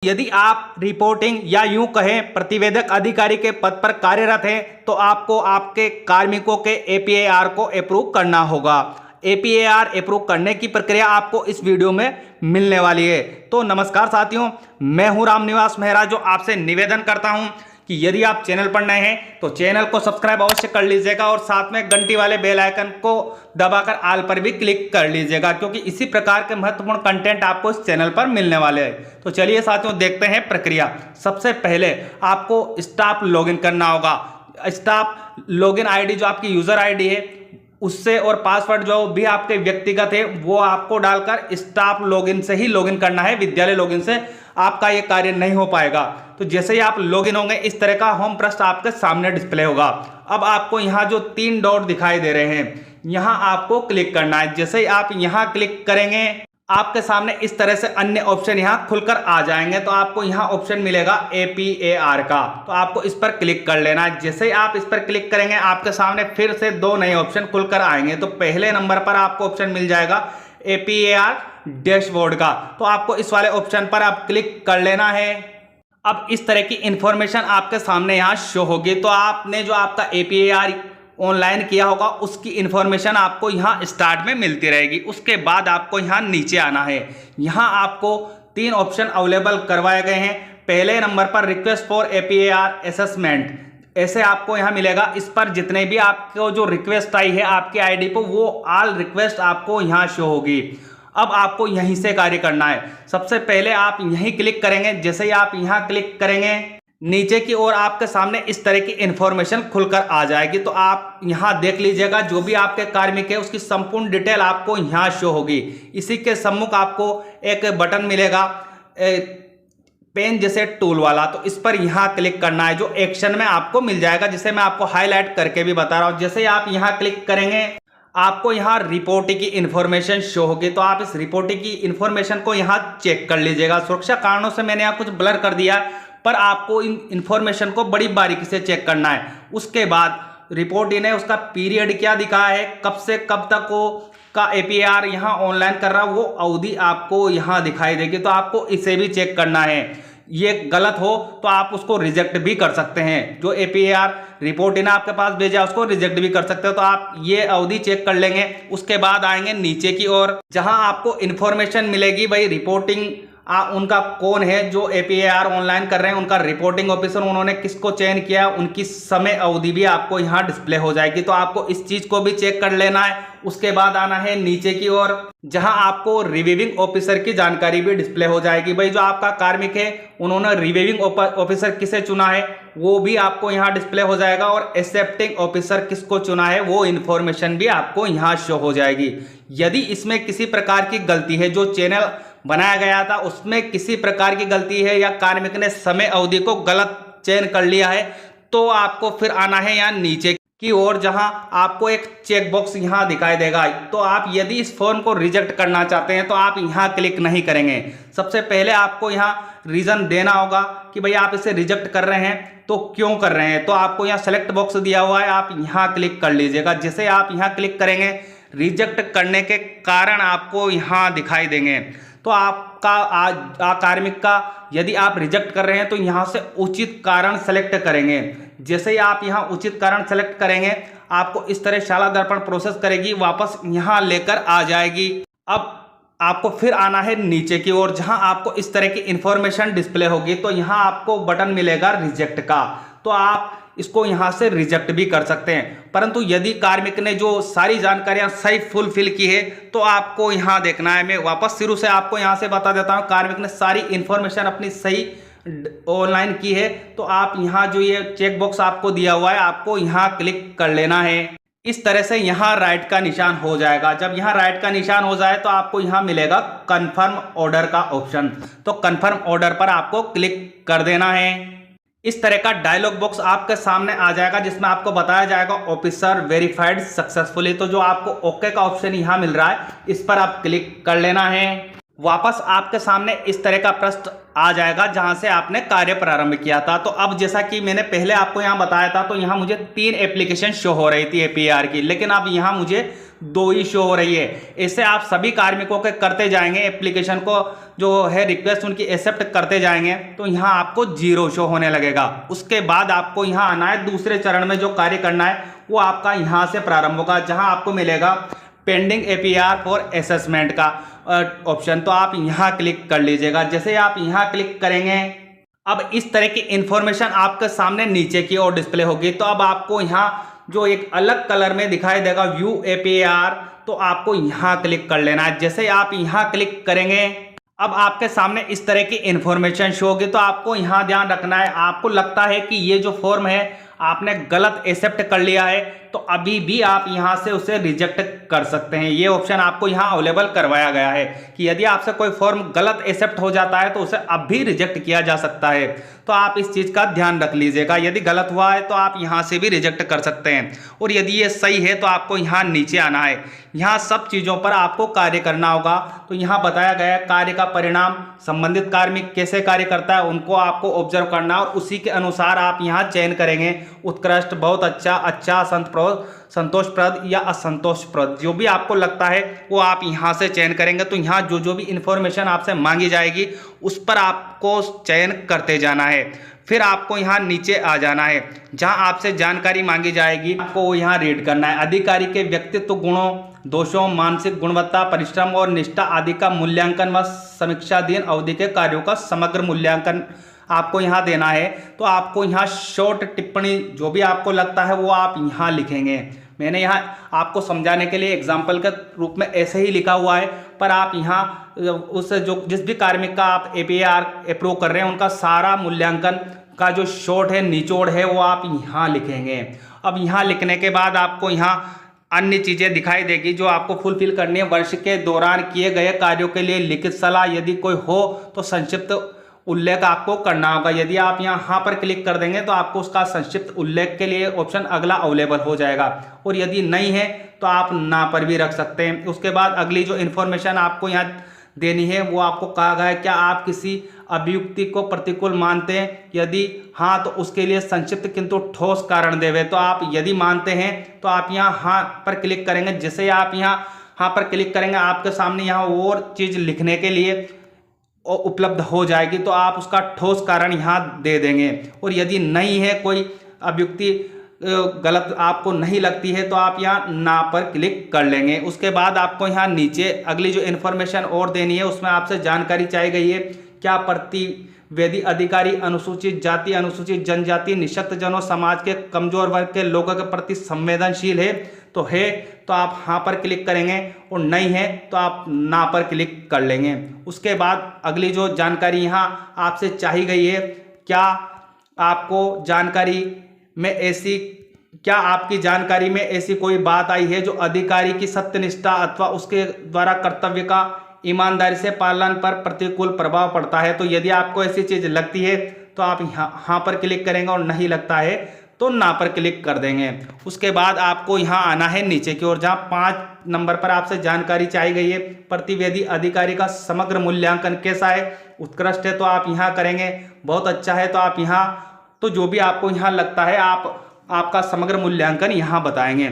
यदि आप रिपोर्टिंग या यूं कहें प्रतिवेदक अधिकारी के पद पर कार्यरत हैं तो आपको आपके कार्मिकों के एपीएआर को अप्रूव करना होगा। एपीएआर अप्रूव करने की प्रक्रिया आपको इस वीडियो में मिलने वाली है। तो नमस्कार साथियों, मैं हूं रामनिवास मेहरा, जो आपसे निवेदन करता हूं कि यदि आप चैनल पर नए हैं तो चैनल को सब्सक्राइब अवश्य कर लीजिएगा और साथ में घंटी वाले बेल आइकन को दबाकर ऑल पर भी क्लिक कर लीजिएगा, क्योंकि इसी प्रकार के महत्वपूर्ण कंटेंट आपको इस चैनल पर मिलने वाले हैं। तो चलिए साथियों, देखते हैं प्रक्रिया। सबसे पहले आपको स्टाफ लॉगिन करना होगा। स्टाफ लॉगिन आईडी जो आपकी यूजर आईडी है उससे, और पासवर्ड जो भी आपके व्यक्तिगत है वो आपको डालकर स्टाफ लॉगिन से ही लॉगिन करना है। विद्यालय लॉगिन से आपका ये कार्य नहीं हो पाएगा। तो जैसे ही आप लॉगिन होंगे इस तरह का होम पृष्ठ आपके सामने डिस्प्ले होगा। अब आपको यहाँ जो 3 डॉट दिखाई दे रहे हैं यहाँ आपको क्लिक करना है। जैसे ही आप यहाँ क्लिक करेंगे आपके सामने इस तरह से अन्य ऑप्शन यहाँ खुलकर आ जाएंगे। तो आपको यहाँ ऑप्शन मिलेगा एपीएआर का, तो आपको इस पर क्लिक कर लेना है। जैसे ही आप इस पर क्लिक करेंगे आपके सामने फिर से 2 नए ऑप्शन खुलकर आएंगे। तो पहले नंबर पर आपको ऑप्शन मिल जाएगा एपीएआर डैशबोर्ड का, तो आपको इस वाले ऑप्शन पर आप क्लिक कर लेना है। अब इस तरह की इंफॉर्मेशन आपके सामने यहाँ शो होगी। तो आपने जो आपका एपीएआर ऑनलाइन किया होगा उसकी इंफॉर्मेशन आपको यहाँ स्टार्ट में मिलती रहेगी। उसके बाद आपको यहाँ नीचे आना है। यहाँ आपको 3 ऑप्शन अवेलेबल करवाए गए हैं। पहले नंबर पर रिक्वेस्ट फॉर एपीएआर असेसमेंट, ऐसे आपको यहाँ मिलेगा। इस पर जितने भी आपको जो रिक्वेस्ट आई है आपकी आईडी पर वो ऑल रिक्वेस्ट आपको यहाँ शो होगी। अब आपको यहीं से कार्य करना है। सबसे पहले आप यहीं क्लिक करेंगे। जैसे ही आप यहाँ क्लिक करेंगे नीचे की ओर आपके सामने इस तरह की इंफॉर्मेशन खुलकर आ जाएगी। तो आप यहाँ देख लीजिएगा, जो भी आपके कार्मिक है उसकी संपूर्ण डिटेल आपको यहाँ शो होगी। इसी के सम्मुख आपको एक बटन मिलेगा पेन जैसे टूल वाला, तो इस पर यहाँ क्लिक करना है, जो एक्शन में आपको मिल जाएगा, जिसे मैं आपको हाईलाइट करके भी बता रहा हूँ। जैसे ही आप यहाँ क्लिक करेंगे आपको यहाँ रिपोर्ट की इंफॉर्मेशन शो होगी। तो आप इस रिपोर्ट की इंफॉर्मेशन को यहाँ चेक कर लीजिएगा। सुरक्षा कारणों से मैंने यहाँ कुछ ब्लर कर दिया, पर आपको इन इंफॉर्मेशन को बड़ी बारीकी से चेक करना है। उसके बाद रिपोर्ट ने उसका पीरियड क्या दिखाया है, कब से कब तक वो का एपीआर यहाँ ऑनलाइन कर रहा है, वो अवधि आपको यहाँ दिखाई देगी। तो आपको इसे भी चेक करना है। ये गलत हो तो आप उसको रिजेक्ट भी कर सकते हैं। जो एपीआर रिपोर्ट ने आपके पास भेजा उसको रिजेक्ट भी कर सकते हो। तो आप ये अवधि चेक कर लेंगे। उसके बाद आएंगे नीचे की ओर, जहां आपको इंफॉर्मेशन मिलेगी भाई रिपोर्टिंग उनका कौन है जो एपीएआर ऑनलाइन कर रहे हैं, उनका रिपोर्टिंग ऑफिसर, उन्होंने किसको चयन किया, उनकी समय अवधि भी आपको यहाँ डिस्प्ले हो जाएगी। तो आपको इस चीज को भी चेक कर लेना है। उसके बाद आना है नीचे की ओर, जहां आपको रिव्यूइंग ऑफिसर की जानकारी भी डिस्प्ले हो जाएगी। भाई जो आपका कार्मिक है उन्होंने रिव्यूइंग ऑफिसर किसे चुना है वो भी आपको यहाँ डिस्प्ले हो जाएगा, और एक्सेप्टिंग ऑफिसर किसको चुना है वो इंफॉर्मेशन भी आपको यहाँ शो हो जाएगी। यदि इसमें किसी प्रकार की गलती है, जो चैनल बनाया गया था उसमें किसी प्रकार की गलती है, या कार्मिक ने समय अवधि को गलत चयन कर लिया है, तो आपको फिर आना है यहाँ नीचे की ओर, जहां आपको एक चेक बॉक्स यहाँ दिखाई देगा। तो आप यदि इस फॉर्म को रिजेक्ट करना चाहते हैं तो आप यहाँ क्लिक नहीं करेंगे। सबसे पहले आपको यहाँ रीजन देना होगा कि भाई आप इसे रिजेक्ट कर रहे हैं तो क्यों कर रहे हैं। तो आपको यहाँ सेलेक्ट बॉक्स दिया हुआ है, आप यहाँ क्लिक कर लीजिएगा। जैसे आप यहाँ क्लिक करेंगे रिजेक्ट करने के कारण आपको यहाँ दिखाई देंगे। तो आपका कार्मिक का यदि आप रिजेक्ट कर रहे हैं तो यहाँ से उचित कारण सेलेक्ट करेंगे। जैसे ही आप यहाँ उचित कारण सेलेक्ट करेंगे आपको इस तरह शाला दर्पण प्रोसेस करेगी, वापस यहाँ लेकर आ जाएगी। अब आपको फिर आना है नीचे की ओर, जहाँ आपको इस तरह की इंफॉर्मेशन डिस्प्ले होगी। तो यहाँ आपको बटन मिलेगा रिजेक्ट का, तो आप इसको यहाँ से रिजेक्ट भी कर सकते हैं। परंतु यदि कार्मिक ने जो सारी जानकारियां सही फुलफिल की है तो आपको यहाँ देखना है। मैं वापस शुरू से आपको यहाँ से बता देता हूँ, कार्मिक ने सारी इंफॉर्मेशन अपनी सही ऑनलाइन की है। तो आप यहाँ जो ये चेक बॉक्स आपको दिया हुआ है आपको यहाँ क्लिक कर लेना है। इस तरह से यहाँ राइट का निशान हो जाएगा। जब यहाँ राइट का निशान हो जाए तो आपको यहाँ मिलेगा कन्फर्म ऑर्डर का ऑप्शन, तो कन्फर्म ऑर्डर पर आपको क्लिक कर देना है। इस तरह का डायलॉग बॉक्स आपके सामने आ जाएगा, जिसमें आपको बताया जाएगा ऑफिसर वेरीफाइड सक्सेसफुली। तो जो आपको ओके का ऑप्शन यहाँ मिल रहा है इस पर आप क्लिक कर लेना है। वापस आपके सामने इस तरह का पृष्ठ आ जाएगा जहां से आपने कार्य प्रारंभ किया था। तो अब जैसा कि मैंने पहले आपको यहां बताया था, तो यहां मुझे 3 एप्लीकेशन शो हो रही थी एपीआर की, लेकिन अब यहां मुझे 2 ही शो हो रही है। इससे आप सभी कार्मिकों के करते जाएंगे, एप्लीकेशन को जो है रिक्वेस्ट उनकी एक्सेप्ट करते जाएंगे, तो यहाँ आपको 0 शो होने लगेगा। उसके बाद आपको यहाँ आना है, दूसरे चरण में जो कार्य करना है वो आपका यहाँ से प्रारंभ होगा, जहाँ आपको मिलेगा पेंडिंग एपीआर फॉर असेसमेंट का ऑप्शन। तो आप यहाँ क्लिक कर लीजिएगा। जैसे आप यहाँ क्लिक करेंगे, अब इस तरह की इंफॉर्मेशन आपके सामने नीचे की ओर डिस्प्ले होगी। तो अब आपको यहाँ जो एक अलग कलर में दिखाई देगा व्यू एपीआर, तो आपको यहाँ क्लिक कर लेना है। जैसे आप यहाँ क्लिक करेंगे, अब आपके सामने इस तरह की इंफॉर्मेशन शो होगी। तो आपको यहाँ ध्यान रखना है, आपको लगता है कि ये जो फॉर्म है आपने गलत एक्सेप्ट कर लिया है, तो अभी भी आप यहाँ से उसे रिजेक्ट कर सकते हैं। ये ऑप्शन आपको यहाँ अवेलेबल करवाया गया है कि यदि आपसे कोई फॉर्म गलत एक्सेप्ट हो जाता है तो उसे अब भी रिजेक्ट किया जा सकता है। तो आप इस चीज़ का ध्यान रख लीजिएगा। यदि गलत हुआ है तो आप यहाँ से भी रिजेक्ट कर सकते हैं, और यदि ये सही है तो आपको यहाँ नीचे आना है। यहाँ सब चीज़ों पर आपको कार्य करना होगा। तो यहाँ बताया गया है कार्य का परिणाम, संबंधित कार्मिक कैसे कार्य करता है उनको आपको ऑब्जर्व करना, और उसी के अनुसार आप यहाँ चयन करेंगे। उत्कृष्ट, बहुत अच्छा, अच्छा, संतोषप्रद या असंतोषप्रद, जो भी आपको लगता है वो आप यहाँ से चयन करेंगे। तो यहाँ जो जो भी इंफॉर्मेशन आपसे मांगी जाएगी उस पर आपको चयन करते जाना है। फिर आपको यहाँ नीचे आ जाना है, जहाँ आपसे जानकारी मांगी जाएगी आपको यहाँ रीड करना है। अधिकारी के व्यक्तित्व गुणों, दोषों, मानसिक गुणवत्ता, परिश्रम और निष्ठा आदि का मूल्यांकन व समीक्षाधीन अवधि के कार्यों का समग्र मूल्यांकन आपको यहाँ देना है। तो आपको यहाँ शॉर्ट टिप्पणी जो भी आपको लगता है वो आप यहाँ लिखेंगे। मैंने यहाँ आपको समझाने के लिए एग्जाम्पल के रूप में ऐसे ही लिखा हुआ है, पर आप यहाँ उस जो जिस भी कार्मिक का आप एपीआर अप्रूव कर रहे हैं उनका सारा मूल्यांकन का जो शॉर्ट है, निचोड़ है, वो आप यहाँ लिखेंगे। अब यहाँ लिखने के बाद आपको यहाँ अन्य चीज़ें दिखाई देगी जो आपको फुलफिल करनी है। वर्ष के दौरान किए गए कार्यों के लिए लिखित सलाह यदि कोई हो तो संक्षिप्त उल्लेख आपको करना होगा। यदि आप यहाँ पर क्लिक कर देंगे तो आपको उसका संक्षिप्त उल्लेख के लिए ऑप्शन अगला अवेलेबल हो जाएगा, और यदि नहीं है तो आप ना पर भी रख सकते हैं। उसके बाद अगली जो इन्फॉर्मेशन आपको यहाँ देनी है वो आपको कहा गया है, क्या आप किसी अभियुक्ति को प्रतिकूल मानते हैं? यदि हाँ तो उसके लिए संक्षिप्त किंतु ठोस कारण देवे। तो आप यदि मानते हैं तो आप यहाँ हाँ पर क्लिक करेंगे। जैसे आप यहाँ हाँ पर क्लिक करेंगे आपके सामने यहाँ और चीज़ लिखने के लिए उपलब्ध हो जाएगी, तो आप उसका ठोस कारण यहाँ दे देंगे। और यदि नहीं है, कोई अभियुक्ति गलत आपको नहीं लगती है, तो आप यहाँ ना पर क्लिक कर लेंगे। उसके बाद आपको यहाँ नीचे अगली जो इन्फॉर्मेशन और देनी है उसमें आपसे जानकारी चाहिए गई है, क्या प्रतिवेदी अधिकारी अनुसूचित जाति, अनुसूचित जनजाति, निःशक्त जनों, समाज के कमजोर वर्ग के लोगों के प्रति संवेदनशील है? तो है तो आप हाँ पर क्लिक करेंगे, और नहीं है तो आप ना पर क्लिक कर लेंगे। उसके बाद अगली जो जानकारी यहाँ आपसे चाहिए गई है, क्या आपको जानकारी में ऐसी क्या आपकी जानकारी में ऐसी कोई बात आई है जो अधिकारी की सत्यनिष्ठा अथवा उसके द्वारा कर्तव्य का ईमानदारी से पालन पर प्रतिकूल प्रभाव पड़ता है? तो यदि आपको ऐसी चीज़ लगती है तो आप हाँ पर क्लिक करेंगे, और नहीं लगता है तो ना पर क्लिक कर देंगे। उसके बाद आपको यहाँ आना है नीचे की ओर, जहाँ 5 नंबर पर आपसे जानकारी चाहिए गई है, प्रतिवेदी अधिकारी का समग्र मूल्यांकन कैसा है? उत्कृष्ट है तो आप यहाँ करेंगे, बहुत अच्छा है तो आप यहाँ, तो जो भी आपको यहाँ लगता है आप आपका समग्र मूल्यांकन यहाँ बताएंगे।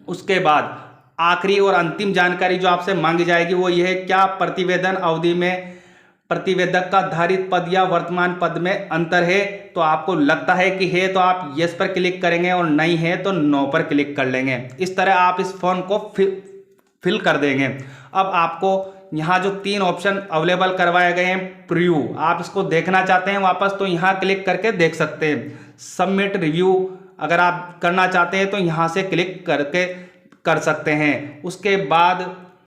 उसके बाद आखिरी और अंतिम जानकारी जो आपसे मांगी जाएगी वो ये है, क्या प्रतिवेदन अवधि में प्रतिवेदक का धारित पद या वर्तमान पद में अंतर है? तो आपको लगता है कि है तो आप यस पर क्लिक करेंगे, और नहीं है तो नो पर क्लिक कर लेंगे। इस तरह आप इस फॉर्म को फिल कर देंगे। अब आपको यहाँ जो 3 ऑप्शन अवेलेबल करवाए गए हैं, प्रीव्यू, आप इसको देखना चाहते हैं वापस तो यहाँ क्लिक करके देख सकते हैं। सबमिट रिव्यू अगर आप करना चाहते हैं तो यहाँ से क्लिक करके कर सकते हैं। उसके बाद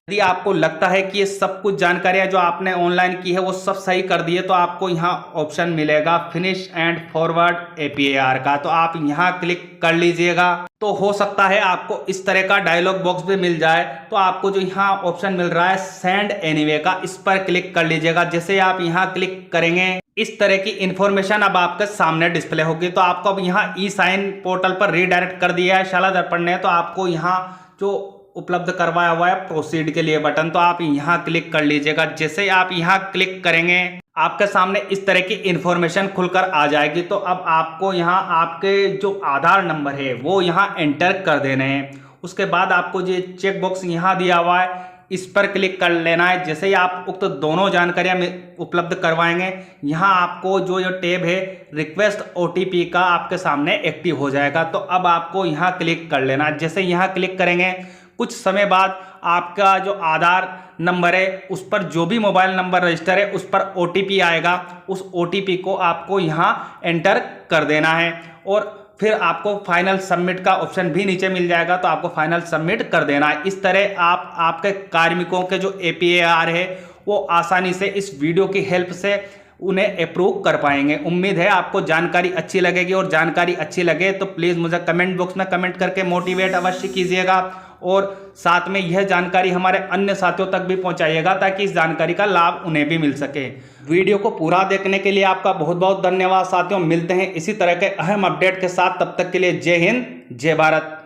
यदि आपको लगता है कि ये सब कुछ जानकारियाँ जो आपने ऑनलाइन की है वो सब सही कर दी है, तो आपको यहाँ ऑप्शन मिलेगा फिनिश एंड फॉरवर्ड एपीआर का, तो आप यहाँ क्लिक कर लीजिएगा। तो हो सकता है आपको इस तरह का डायलॉग बॉक्स भी मिल जाए। तो आपको जो यहाँ ऑप्शन मिल रहा है सेंड एनीवे का, इस पर क्लिक कर लीजिएगा। जैसे आप यहाँ क्लिक करेंगे इस तरह की इंफॉर्मेशन अब आपके सामने डिस्प्ले होगी। तो आपको अब यहाँ ई साइन पोर्टल पर रीडायरेक्ट कर दिया है शाला दर्पण ने। तो आपको यहाँ जो उपलब्ध करवाया हुआ है प्रोसीड के लिए बटन, तो आप यहाँ क्लिक कर लीजिएगा। जैसे आप यहाँ क्लिक करेंगे आपके सामने इस तरह की इंफॉर्मेशन खुलकर आ जाएगी। तो अब आपको यहाँ आपके जो आधार नंबर है वो यहाँ एंटर कर देने हैं। उसके बाद आपको जो चेक बॉक्स यहाँ दिया हुआ है इस पर क्लिक कर लेना है। जैसे ही आप उक्त दोनों जानकारियाँ उपलब्ध करवाएंगे, यहाँ आपको जो टैब है रिक्वेस्ट OTP का आपके सामने एक्टिव हो जाएगा। तो अब आपको यहाँ क्लिक कर लेना है। जैसे यहाँ क्लिक करेंगे, कुछ समय बाद आपका जो आधार नंबर है उस पर जो भी मोबाइल नंबर रजिस्टर है उस पर OTP आएगा। उस OTP को आपको यहाँ एंटर कर देना है और फिर आपको फाइनल सबमिट का ऑप्शन भी नीचे मिल जाएगा। तो आपको फाइनल सबमिट कर देना है। इस तरह आप आपके कार्मिकों के जो APAR है वो आसानी से इस वीडियो की हेल्प से उन्हें अप्रूव कर पाएंगे। उम्मीद है आपको जानकारी अच्छी लगेगी और जानकारी अच्छी लगे तो प्लीज़ मुझे कमेंट बॉक्स में कमेंट करके मोटिवेट अवश्य कीजिएगा और साथ में यह जानकारी हमारे अन्य साथियों तक भी पहुंचाइएगा ताकि इस जानकारी का लाभ उन्हें भी मिल सके। वीडियो को पूरा देखने के लिए आपका बहुत बहुत धन्यवाद साथियों। मिलते हैं इसी तरह के अहम अपडेट के साथ, तब तक के लिए जय हिंद जय भारत।